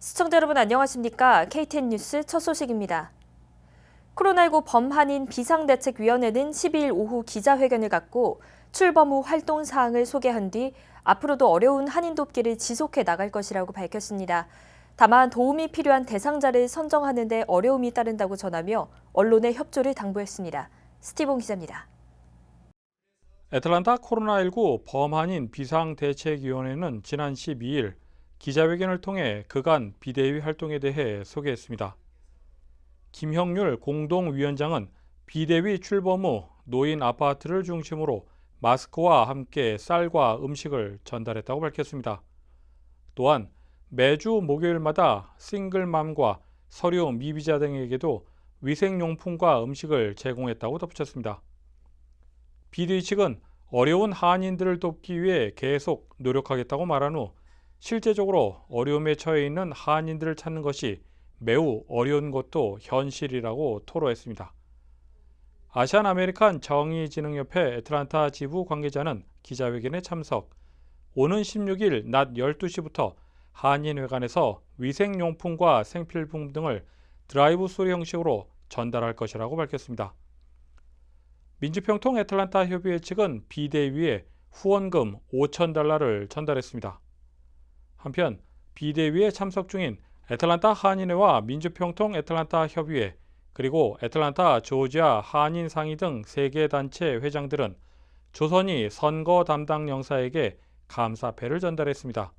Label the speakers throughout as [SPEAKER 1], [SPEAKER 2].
[SPEAKER 1] 시청자 여러분 안녕하십니까? KTN 뉴스 첫 소식입니다. 코로나19 범한인 비상대책위원회는 12일 오후 기자회견을 갖고 출범 후 활동 사항을 소개한 뒤 앞으로도 어려운 한인 돕기를 지속해 나갈 것이라고 밝혔습니다. 다만 도움이 필요한 대상자를 선정하는 데 어려움이 따른다고 전하며 언론의 협조를 당부했습니다. 스티븐 기자입니다.
[SPEAKER 2] 애틀랜타 코로나19 범한인 비상대책위원회는 지난 12일 기자회견을 통해 그간 비대위 활동에 대해 소개했습니다. 김형률 공동위원장은 비대위 출범 후 노인 아파트를 중심으로 마스크와 함께 쌀과 음식을 전달했다고 밝혔습니다. 또한 매주 목요일마다 싱글맘과 서류 미비자 등에게도 위생용품과 음식을 제공했다고 덧붙였습니다. 비대위 측은 어려운 한인들을 돕기 위해 계속 노력하겠다고 말한 후 실제적으로 어려움에 처해 있는 한인들을 찾는 것이 매우 어려운 것도 현실이라고 토로했습니다. 아시안 아메리칸 정의진흥협회 애틀랜타 지부 관계자는 기자회견에 참석, 오는 16일 낮 12시부터 한인회관에서 위생용품과 생필품 등을 드라이브 스루 형식으로 전달할 것이라고 밝혔습니다. 민주평통 애틀랜타 협의회 측은 비대위에 후원금 5,000달러를 전달했습니다. 한편 비대위에 참석 중인 애틀랜타 한인회와 민주평통 애틀랜타 협의회 그리고 애틀랜타 조지아 한인상의 등 3개 단체 회장들은 조선이 선거 담당 영사에게 감사패를 전달했습니다.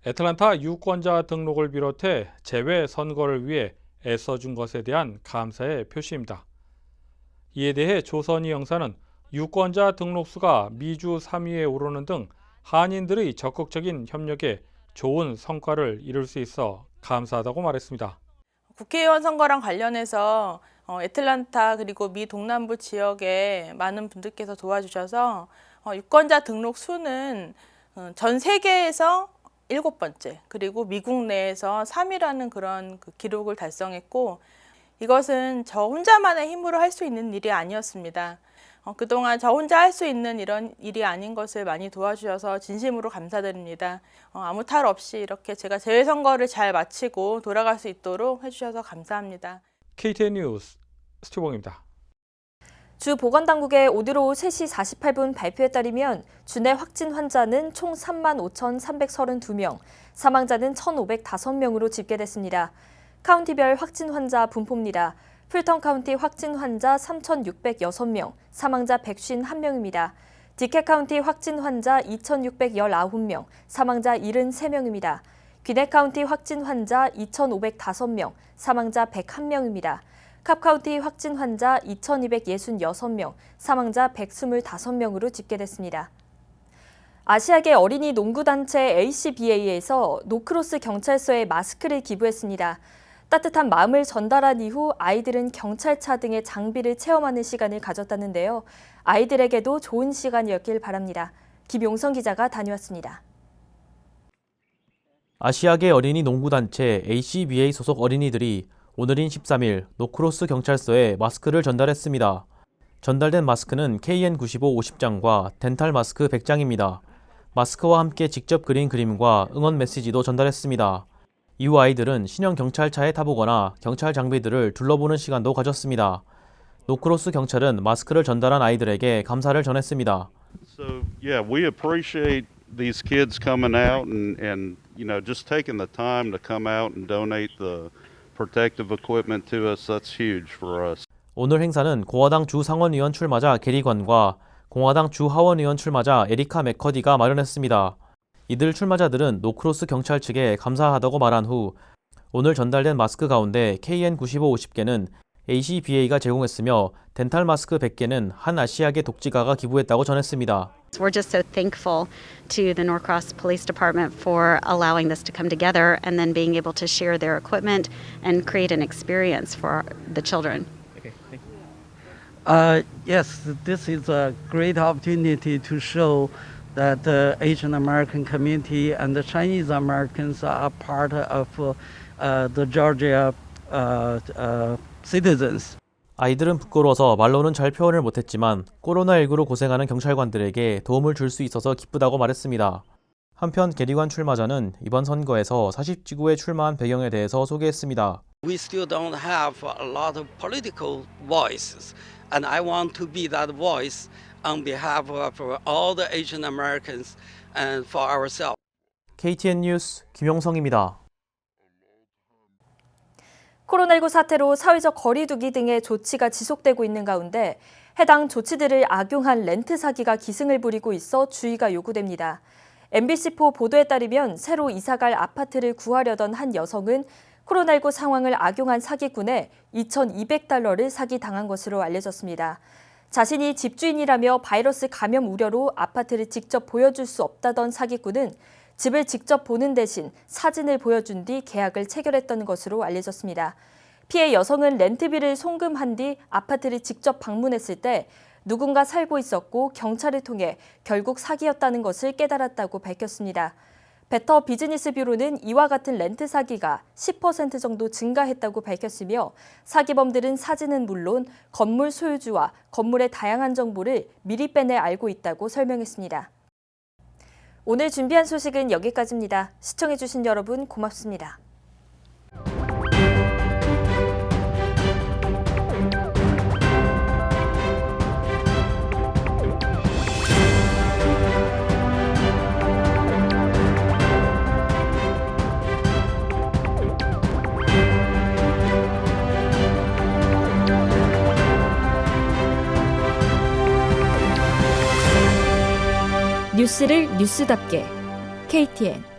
[SPEAKER 2] 애틀랜타 유권자 등록을 비롯해 재외 선거를 위해 애써준 것에 대한 감사의 표시입니다. 이에 대해 조선이 영사는 유권자 등록수가 미주 3위에 오르는 등 한인들의 적극적인 협력에 좋은 성과를 이룰 수 있어 감사하다고 말했습니다.
[SPEAKER 3] 국회의원 선거랑 관련해서 애틀랜타 그리고 미 동남부 지역에 많은 분들께서 도와주셔서 유권자 등록 수는 전 세계에서 7번째 그리고 미국 내에서 3위라는 그런 기록을 달성했고 이것은 저 혼자만의 힘으로 할 수 있는 일이 아니었습니다. 그동안 저 혼자 할 수 있는 이런 일이 아닌 것을 많이 도와주셔서 진심으로 감사드립니다. 아무 탈 없이 이렇게 제가 재외선거를 잘 마치고 돌아갈 수 있도록 해주셔서 감사합니다.
[SPEAKER 2] KTN 뉴스 스티븐입니다.
[SPEAKER 1] 주 보건당국의 오늘 오후 3시 48분 발표에 따르면 주내 확진 환자는 총 35,332명, 사망자는 1,505명으로 집계됐습니다. 카운티별 확진 환자 분포입니다. 풀턴 카운티 확진 환자 3,606명, 사망자 151명입니다. 디켓 카운티 확진 환자 2,619명, 사망자 73명입니다. 귀넷 카운티 확진 환자 2,505명, 사망자 101명입니다. 캅 카운티 확진 환자 2,266명, 사망자 125명으로 집계됐습니다. 아시아계 어린이 농구단체 ACBA에서 노크로스 경찰서에 마스크를 기부했습니다. 따뜻한 마음을 전달한 이후 아이들은 경찰차 등의 장비를 체험하는 시간을 가졌다는데요. 아이들에게도 좋은 시간이었길 바랍니다. 김용선 기자가 다녀왔습니다.
[SPEAKER 4] 아시아계 어린이 농구단체 ACBA 소속 어린이들이 오늘인 13일 노크로스 경찰서에 마스크를 전달했습니다. 전달된 마스크는 KN95 50장과 덴탈 마스크 100장입니다. 마스크와 함께 직접 그린 그림과 응원 메시지도 전달했습니다. 이후 아이들은 신형 경찰차에 타보거나 경찰 장비들을 둘러보는 시간도 가졌습니다. 노크로스 경찰은 마스크를 전달한 아이들에게 감사를 전했습니다.
[SPEAKER 5] So yeah, we appreciate these kids coming out and just taking the time to come out and donate the protective equipment to us. That's huge for us.
[SPEAKER 4] 오늘 행사는 공화당 주 상원의원 출마자 게리 관과 공화당 주 하원의원 출마자 에리카 맥커디가 마련했습니다. 이들 출마자들은 노크로스 경찰 측에 감사하다고 말한 후 오늘 전달된 마스크 가운데 KN95 50개는 ACBA가 제공했으며 덴탈 마스크 100개는 한 아시아계 독지가가 기부했다고 전했습니다.
[SPEAKER 6] We're just so thankful to the Norcross Police Department for allowing this to come together and then being able to share their equipment and create an experience for the children.
[SPEAKER 7] Yes, this is a great opportunity to show that the Asian American community and the Chinese Americans are part of the Georgia citizens.
[SPEAKER 4] 아이들은 부끄러워서 말로는 잘 표현을 못했지만 코로나19로 고생하는 경찰관들에게 도움을 줄 수 있어서 기쁘다고 말했습니다. 한편 계리관 출마자는 이번 선거에서 40지구에 출마한 배경에 대해서 소개했습니다.
[SPEAKER 8] We still don't have a lot of political voices, and I want to be that voice on behalf of all the Asian Americans and for ourselves.
[SPEAKER 4] KTN 뉴스 김용성입니다.
[SPEAKER 1] 코로나19 사태로 사회적 거리 두기 등의 조치가 지속되고 있는 가운데 해당 조치들을 악용한 렌트 사기가 기승을 부리고 있어 주의가 요구됩니다. MBC4 보도에 따르면 새로 이사갈 아파트를 구하려던 한 여성은 코로나19 상황을 악용한 사기꾼에 2,200달러를 사기당한 것으로 알려졌습니다. 자신이 집주인이라며 바이러스 감염 우려로 아파트를 직접 보여줄 수 없다던 사기꾼은 집을 직접 보는 대신 사진을 보여준 뒤 계약을 체결했던 것으로 알려졌습니다. 피해 여성은 렌트비를 송금한 뒤 아파트를 직접 방문했을 때 누군가 살고 있었고 경찰을 통해 결국 사기였다는 것을 깨달았다고 밝혔습니다. 베터 비즈니스 뷰로는 이와 같은 렌트 사기가 10% 정도 증가했다고 밝혔으며 사기범들은 사진은 물론 건물 소유주와 건물의 다양한 정보를 미리 빼내 알고 있다고 설명했습니다. 오늘 준비한 소식은 여기까지입니다. 시청해주신 여러분 고맙습니다. 뉴스를 뉴스답게 KTN